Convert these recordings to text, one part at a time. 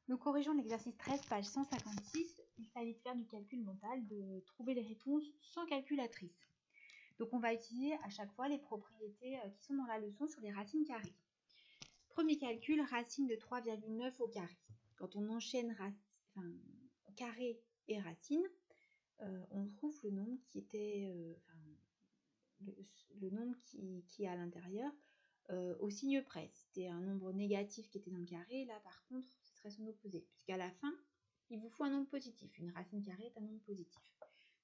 Nous corrigeons l'exercice 13, page 156. Il s'agit de faire du calcul mental, de trouver les réponses sans calculatrice. Donc on va utiliser à chaque fois les propriétés qui sont dans la leçon sur les racines carrées. Premier calcul, racine de 3,9 au carré. Quand on enchaîne carré et racine, on trouve le nombre qui était, le nombre qui est à l'intérieur au signe près. C'était un nombre négatif qui était dans le carré, là par contre ce serait son opposé, puisqu'à la fin il vous faut un nombre positif. Une racine carrée est un nombre positif.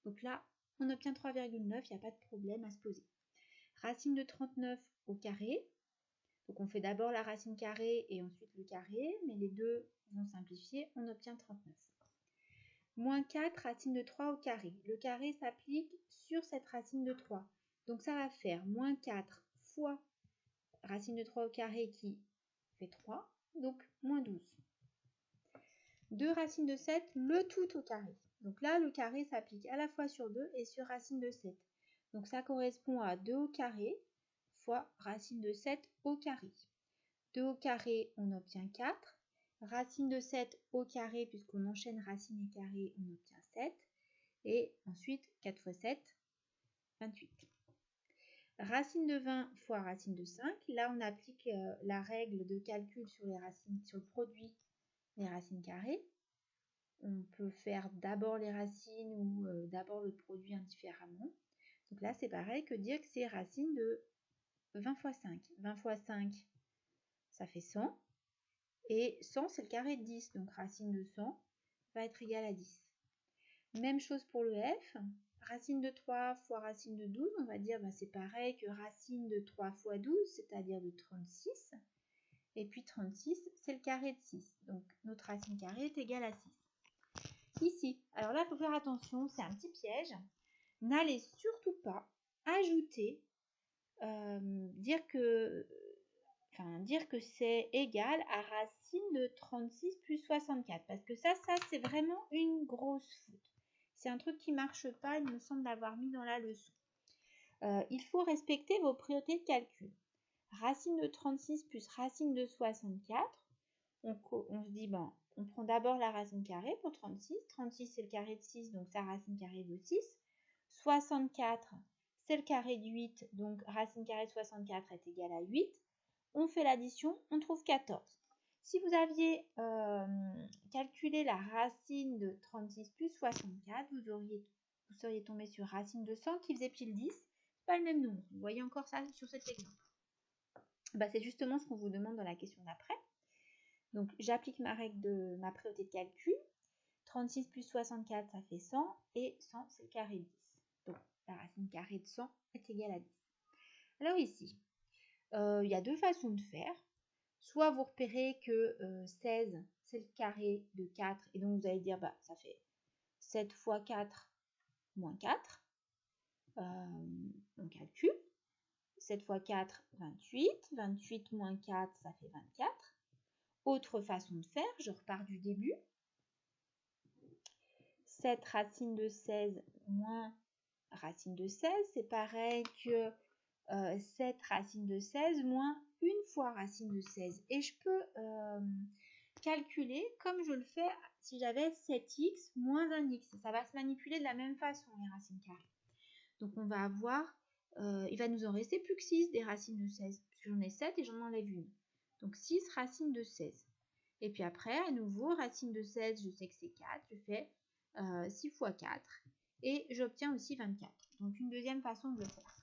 Donc là on obtient 3,9, il n'y a pas de problème à se poser. Racine de 39 au carré, donc on fait d'abord la racine carrée et ensuite le carré, mais les deux vont simplifier, on obtient 39. Moins 4, racine de 3 au carré. Le carré s'applique sur cette racine de 3. Donc ça va faire moins 4 fois racine de 3 au carré qui fait 3, donc moins 12. 2 racines de 7, le tout au carré. Donc là, le carré s'applique à la fois sur 2 et sur racine de 7. Donc ça correspond à 2 au carré fois racine de 7 au carré. 2 au carré, on obtient 4. Racine de 7 au carré, puisqu'on enchaîne racine et carré, on obtient 7. Et ensuite, 4 fois 7, 28. Racine de 20 fois racine de 5. Là, on applique la règle de calcul sur les racines, sur le produit des racines carrées. On peut faire d'abord les racines ou d'abord le produit indifféremment. Donc là, c'est pareil que dire que c'est racine de 20 fois 5. 20 fois 5, ça fait 100. Et 100, c'est le carré de 10. Donc racine de 100 va être égale à 10. Même chose pour le F. Racine de 3 fois racine de 12, on va dire c'est pareil que racine de 3 fois 12, c'est-à-dire de 36. Et puis 36, c'est le carré de 6. Donc notre racine carrée est égale à 6. Ici, alors là, il faut faire attention, c'est un petit piège. N'allez surtout pas ajouter, dire que c'est égal à racine de 36 plus 64. Parce que ça c'est vraiment une grosse faute. C'est un truc qui ne marche pas, il me semble l'avoir mis dans la leçon. Il faut respecter vos priorités de calcul. Racine de 36 plus racine de 64, on se dit, on prend d'abord la racine carrée pour 36. 36, c'est le carré de 6, donc sa racine carrée de 6. 64, c'est le carré de 8, donc racine carrée de 64 est égale à 8. On fait l'addition, on trouve 14. Si vous aviez calculé la racine de 36 plus 64, vous seriez tombé sur racine de 100 qui faisait pile 10. C'est pas le même nombre. Vous voyez encore ça sur cet exemple. C'est justement ce qu'on vous demande dans la question d'après. Donc j'applique ma règle de ma priorité de calcul. 36 plus 64, ça fait 100. Et 100, c'est le carré de 10. Donc la racine carrée de 100 est égale à 10. Alors ici, il y a deux façons de faire. Soit vous repérez que 16, c'est le carré de 4. Et donc vous allez dire, ça fait 7 fois 4 moins 4. On calcule. 7 fois 4, 28. 28 moins 4, ça fait 24. Autre façon de faire, je repars du début. 7 racine de 16 moins racine de 16, c'est pareil que 7 racine de 16 moins une fois racine de 16. Et je peux calculer comme je le fais si j'avais 7x moins 1x. Ça va se manipuler de la même façon, les racines carrées. Donc on va avoir, il va nous en rester plus que 6 des racines de 16. Parce que j'en ai 7 et j'en enlève une. Donc 6 racines de 16. Et puis après, à nouveau, racine de 16, je sais que c'est 4. Je fais 6 fois 4. Et j'obtiens aussi 24. Donc une deuxième façon de le faire.